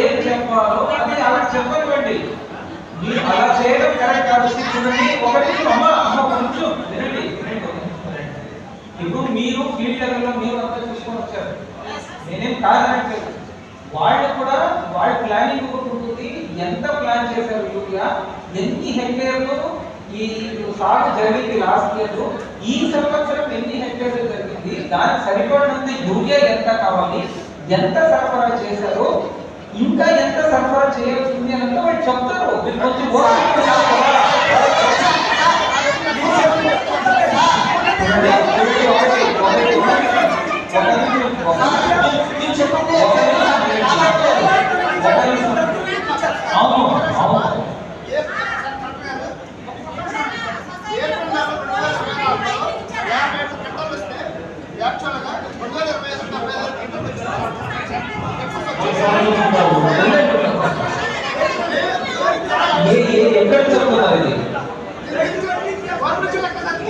ఏం చెప్పాలో అది అలా చెప్పనివ్వండి. మీరు అలా చేయడం కరెక్ట్ కాదు. చూడండి, ఒకటి అమ్మ కొంచెం వినండి. ఇప్పుడు మీరు ఫీల్డ్ లెవెల్లో మీరు అంతా చూసుకొని వచ్చారు, నేనేం కాదనట్లేదు. వాళ్ళు కూడా వాళ్ళ ప్లానింగ్ ఒకటి ఉంటుంది. ఎంత ప్లాన్ చేశారు యూరియా, ఎన్ని హెక్టేర్లు ఈ సాగు జరిగింది లాస్ట్ ఇయర్, ఈ సంవత్సరం ఎన్ని హెక్టేర్లు జరిగింది, దానికి సరిపడినంత యూరియా ఎంత కావాలి, ఎంత సరఫరా చేశారు, ఇంకా ఎంత సరఫరా చేయాల్సింది అని అంటే వాళ్ళు చెప్తారు. కొంచెం ఎక్కడ చెప్తున్నారు ఇది?